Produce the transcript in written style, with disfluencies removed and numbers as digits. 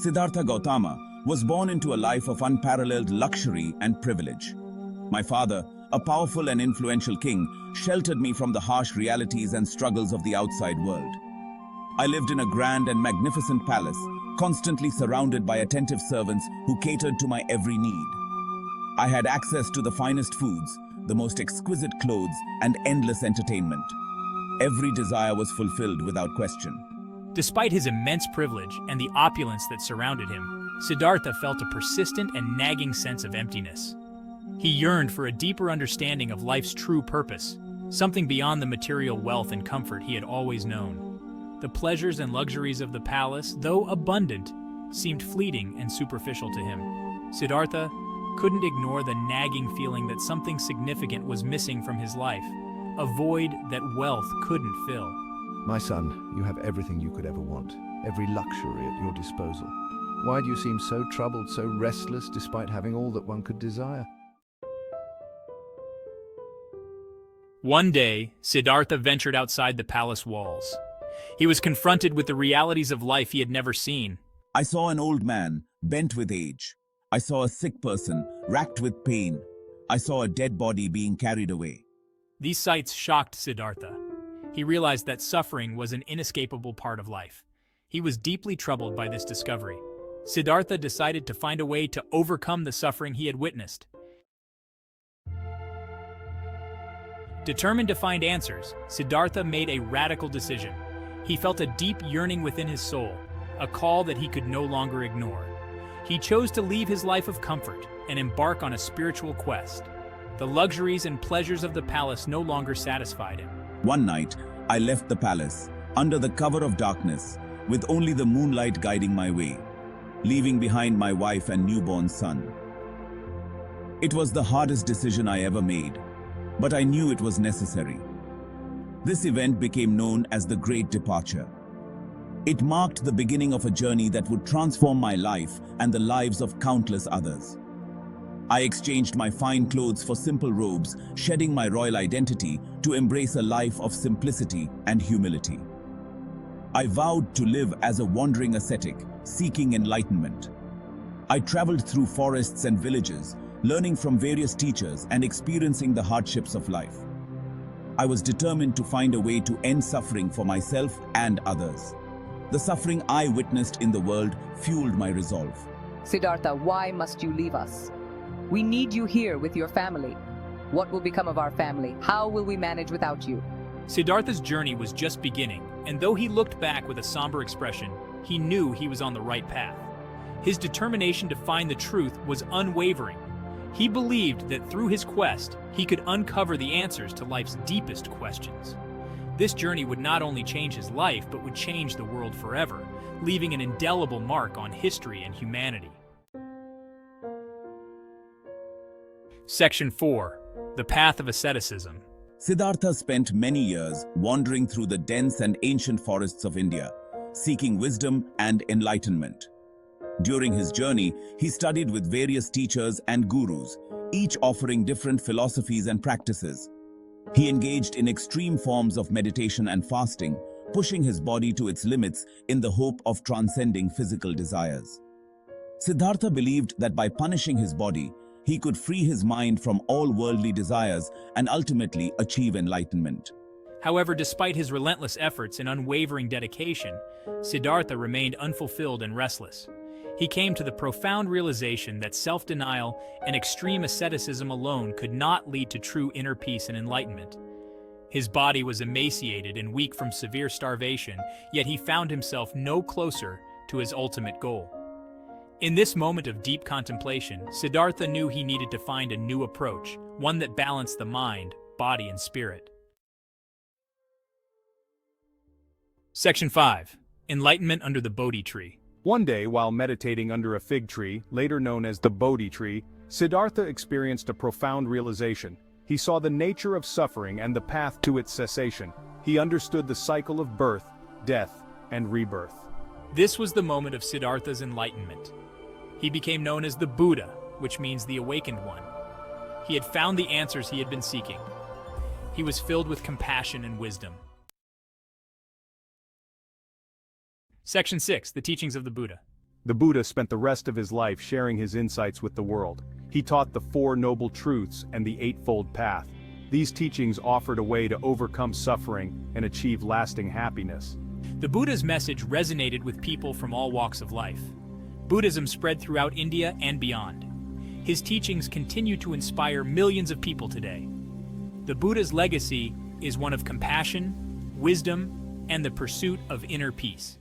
Siddhartha Gautama, was born into a life of unparalleled luxury and privilege. My father, a powerful and influential king, sheltered me from the harsh realities and struggles of the outside world. I lived in a grand and magnificent palace, constantly surrounded by attentive servants who catered to my every need. I had access to the finest foods, the most exquisite clothes, and endless entertainment. Every desire was fulfilled without question. Despite his immense privilege and the opulence that surrounded him, Siddhartha felt a persistent and nagging sense of emptiness. He yearned for a deeper understanding of life's true purpose, something beyond the material wealth and comfort he had always known. The pleasures and luxuries of the palace, though abundant, seemed fleeting and superficial to him. Siddhartha couldn't ignore the nagging feeling that something significant was missing from his life, a void that wealth couldn't fill. My son, you have everything you could ever want, every luxury at your disposal. Why do you seem so troubled, so restless, despite having all that one could desire? One day, Siddhartha ventured outside the palace walls. He was confronted with the realities of life he had never seen. I saw an old man, bent with age. I saw a sick person, racked with pain. I saw a dead body being carried away. These sights shocked Siddhartha. He realized that suffering was an inescapable part of life. He was deeply troubled by this discovery. Siddhartha decided to find a way to overcome the suffering he had witnessed. Determined to find answers, Siddhartha made a radical decision. He felt a deep yearning within his soul, a call that he could no longer ignore. He chose to leave his life of comfort and embark on a spiritual quest. The luxuries and pleasures of the palace no longer satisfied him. One night, I left the palace, under the cover of darkness, with only the moonlight guiding my way, leaving behind my wife and newborn son. It was the hardest decision I ever made, but I knew it was necessary. This event became known as the Great Departure. It marked the beginning of a journey that would transform my life and the lives of countless others. I exchanged my fine clothes for simple robes, shedding my royal identity to embrace a life of simplicity and humility. I vowed to live as a wandering ascetic, seeking enlightenment. I traveled through forests and villages, learning from various teachers and experiencing the hardships of life. I was determined to find a way to end suffering for myself and others. The suffering I witnessed in the world fueled my resolve. Siddhartha, why must you leave us? We need you here with your family. What will become of our family? How will we manage without you? Siddhartha's journey was just beginning, and though he looked back with a somber expression, he knew he was on the right path. His determination to find the truth was unwavering. He believed that through his quest, he could uncover the answers to life's deepest questions. This journey would not only change his life, but would change the world forever, leaving an indelible mark on history and humanity. Section 4. The Path of Asceticism. Siddhartha spent many years wandering through the dense and ancient forests of India, seeking wisdom and enlightenment. During his journey, he studied with various teachers and gurus, each offering different philosophies and practices. He engaged in extreme forms of meditation and fasting, pushing his body to its limits in the hope of transcending physical desires. Siddhartha believed that by punishing his body, he could free his mind from all worldly desires and ultimately achieve enlightenment. However, despite his relentless efforts and unwavering dedication, Siddhartha remained unfulfilled and restless. He came to the profound realization that self-denial and extreme asceticism alone could not lead to true inner peace and enlightenment. His body was emaciated and weak from severe starvation, yet he found himself no closer to his ultimate goal. In this moment of deep contemplation, Siddhartha knew he needed to find a new approach, one that balanced the mind, body, and spirit. Section 5. Enlightenment under the Bodhi tree. One day, while meditating under a fig tree, later known as the Bodhi tree, Siddhartha experienced a profound realization. He saw the nature of suffering and the path to its cessation. He understood the cycle of birth, death, and rebirth. This was the moment of Siddhartha's enlightenment. He became known as the Buddha, which means the awakened one. He had found the answers he had been seeking. He was filled with compassion and wisdom. Section 6. The Teachings of the Buddha. The Buddha spent the rest of his life sharing his insights with the world. He taught the Four Noble Truths and the Eightfold Path. These teachings offered a way to overcome suffering and achieve lasting happiness. The Buddha's message resonated with people from all walks of life. Buddhism spread throughout India and beyond. His teachings continue to inspire millions of people today. The Buddha's legacy is one of compassion, wisdom, and the pursuit of inner peace.